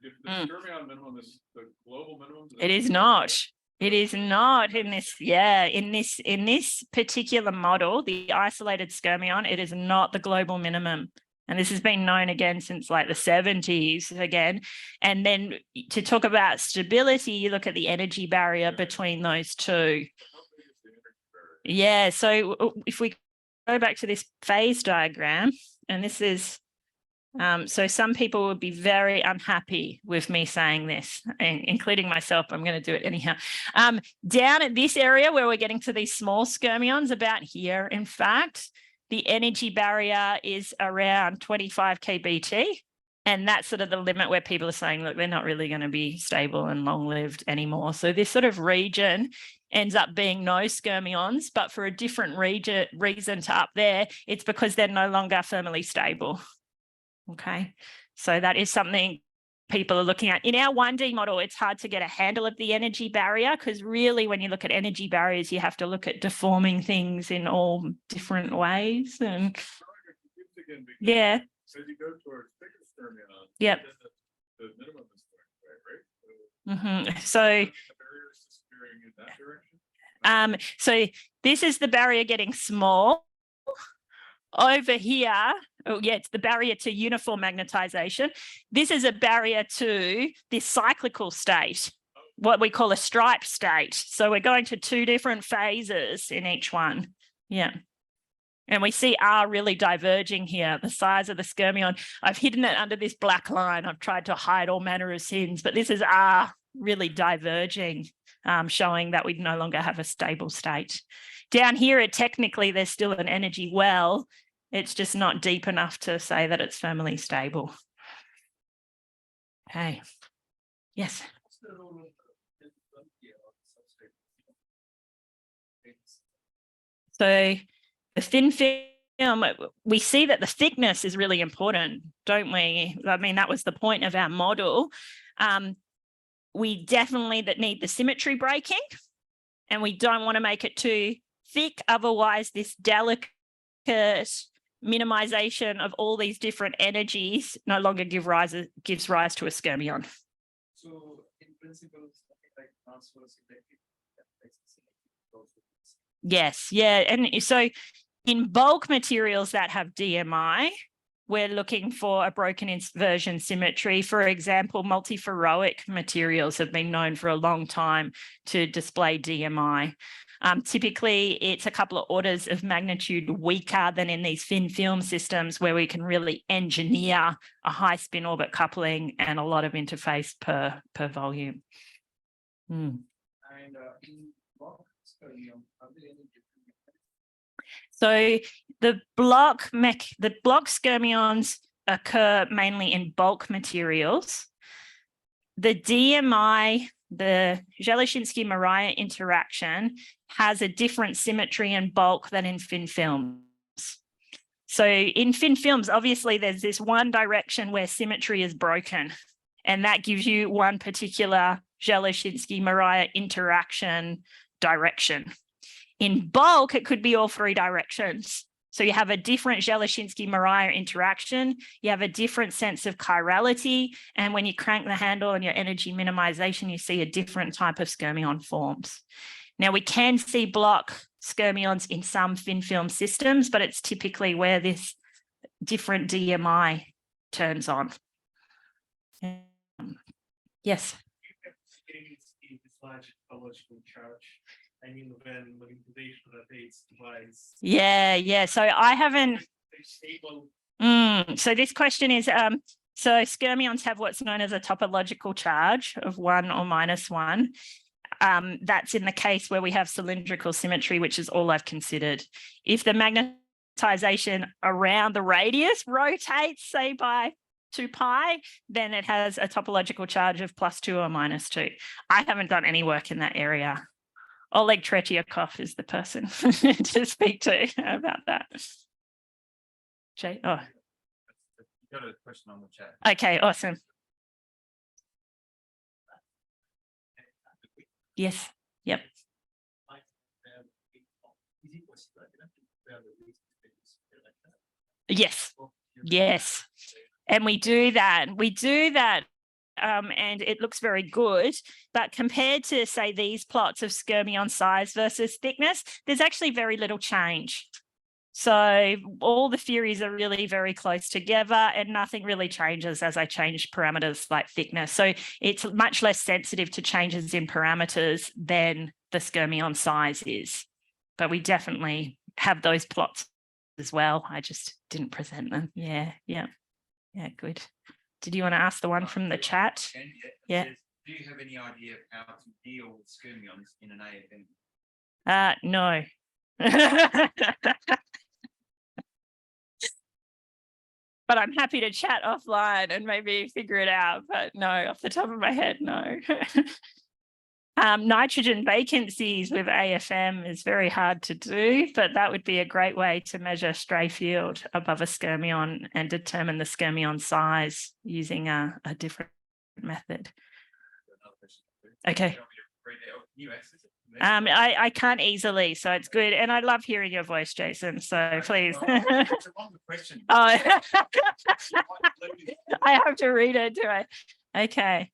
A: If the skyrmion minimum is the global minimum,
B: it is not. It is not in this. Yeah, in this particular model, the isolated skyrmion, it is not the global minimum. And this has been known again since like the 70s again. And then to talk about stability, you look at the energy barrier between those two. Yeah, so if we go back to this phase diagram, and this is, so some people would be very unhappy with me saying this, including myself. I'm going to do it anyhow. Down at this area where we're getting to these small skyrmions, about here, in fact, the energy barrier is around 25 kBt. And that's sort of the limit where people are saying, look, they're not really going to be stable and long-lived anymore. So this sort of region ends up being no skyrmions, but for a different reason to up there, it's because they're no longer thermally stable. Okay, so that is something people are looking at. In our 1D model, it's hard to get a handle of the energy barrier, because really when you look at energy barriers, you have to look at deforming things in all different ways. And yeah.
A: So you go towards bigger skyrmion.
B: Yep.
A: The minimum is going away, right?
B: So
A: the barrier is disappearing in that direction.
B: So this is the barrier getting small. Over here, oh yeah, it's the barrier to uniform magnetization. This is a barrier to this cyclical state, what we call a stripe state. So we're going to two different phases in each one. Yeah. And we see R really diverging here, the size of the skyrmion. I've hidden it under this black line. I've tried to hide all manner of sins, but this is R really diverging, showing that we no longer have a stable state. Down here, technically, there's still an energy well. It's just not deep enough to say that it's thermally stable. Okay. Yes. So the thin film, we see that the thickness is really important, don't we? I mean, that was the point of our model. We definitely need the symmetry breaking, and we don't want to make it too thick. Otherwise, this delicate minimization of all these different energies no longer gives rise to a skyrmion.
C: So in principle, something like transverse electric.
B: Yes, yeah. And so in bulk materials that have DMI, we're looking for a broken inversion symmetry. For example, multiferroic materials have been known for a long time to display DMI. Typically, it's a couple of orders of magnitude weaker than in these thin film systems, where we can really engineer a high spin orbit coupling and a lot of interface per volume.
C: And in bulk skyrmion, are there any different mechanics?
B: So the block skyrmions occur mainly in bulk materials. The DMI, the Dzyaloshinskii-Moriya interaction, has a different symmetry and bulk than in thin films. So in thin films, obviously, there's this one direction where symmetry is broken, and that gives you one particular Dzyaloshinskii-Moriya interaction direction. In bulk, it could be all three directions. So you have a different Dzyaloshinskii-Moriya interaction, you have a different sense of chirality, and when you crank the handle on your energy minimization, you see a different type of skyrmion forms. Now, we can see block skyrmions in some thin film systems, but it's typically where this different DMI turns on. Yes.
D: This large topological charge. I mean, when magnetization rotates device.
B: Yeah. So I haven't.
D: Stable.
B: So this question is, so skyrmions have what's known as a topological charge of 1 or -1. That's in the case where we have cylindrical symmetry, which is all I've considered. If the magnetization around the radius rotates, say by 2 pi, then it has a topological charge of +2 or -2. I haven't done any work in that area. Oleg Tretyakov is the person to speak to about that. Jay, oh.
C: You got a question on the chat.
B: Okay, awesome. Yes, yep. Yes. And we do that. And it looks very good. But compared to, say, these plots of skyrmion size versus thickness, there's actually very little change. So all the theories are really very close together and nothing really changes as I change parameters like thickness. So it's much less sensitive to changes in parameters than the skyrmion size is. But we definitely have those plots as well. I just didn't present them. Yeah, good. Did you want to ask the one from the chat? Yeah.
C: Do you have any idea of how to deal with skyrmions in an AFM?
B: No. But I'm happy to chat offline and maybe figure it out. But no, off the top of my head, no. Nitrogen vacancies with AFM is very hard to do, but that would be a great way to measure stray field above a skyrmion and determine the skyrmion size using a different method. Okay. I can't easily, so it's good. And I love hearing your voice, Jason. So please.
C: It's a longer question.
B: Oh, I have to read it, do I? Okay.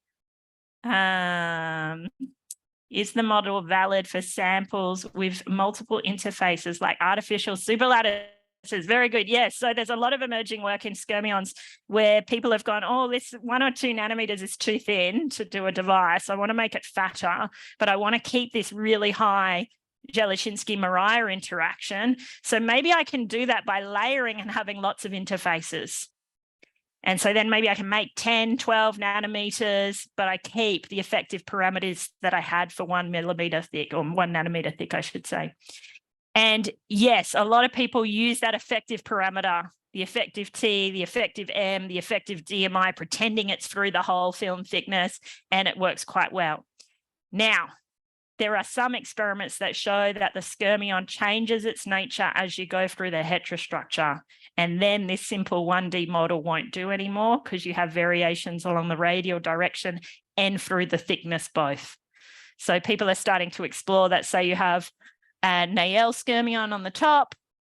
B: Is the model valid for samples with multiple interfaces like artificial superlattices? Very good. Yes. So there's a lot of emerging work in skyrmions where people have gone, oh, this 1 or 2 nanometers is too thin to do a device. I want to make it fatter, but I want to keep this really high Dzyaloshinskii-Moriya interaction. So maybe I can do that by layering and having lots of interfaces. And so then maybe I can make 10, 12 nanometers, but I keep the effective parameters that I had for 1 millimeter thick, or 1 nanometer thick, I should say. And yes, a lot of people use that effective parameter, the effective T, the effective M, the effective DMI, pretending it's through the whole film thickness, and it works quite well. Now, there are some experiments that show that the skyrmion changes its nature as you go through the heterostructure. And then this simple 1D model won't do anymore because you have variations along the radial direction and through the thickness both. So people are starting to explore that. Say you have a Nael skyrmion on the top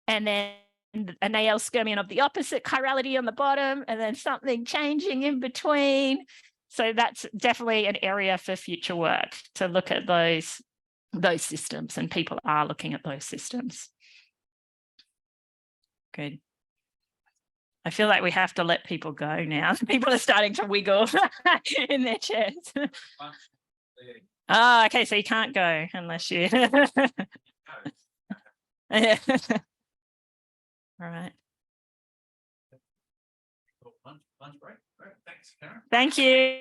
B: and then a Nael skyrmion of the opposite chirality on the bottom, and then something changing in between. So that's definitely an area for future work to look at those systems, and people are looking at those systems. Good. I feel like we have to let people go now. People are starting to wiggle in their chairs. Oh, okay. So you can't go unless you. Yeah. All right.
C: Lunch break. All right, thanks, Karen.
B: Thank you.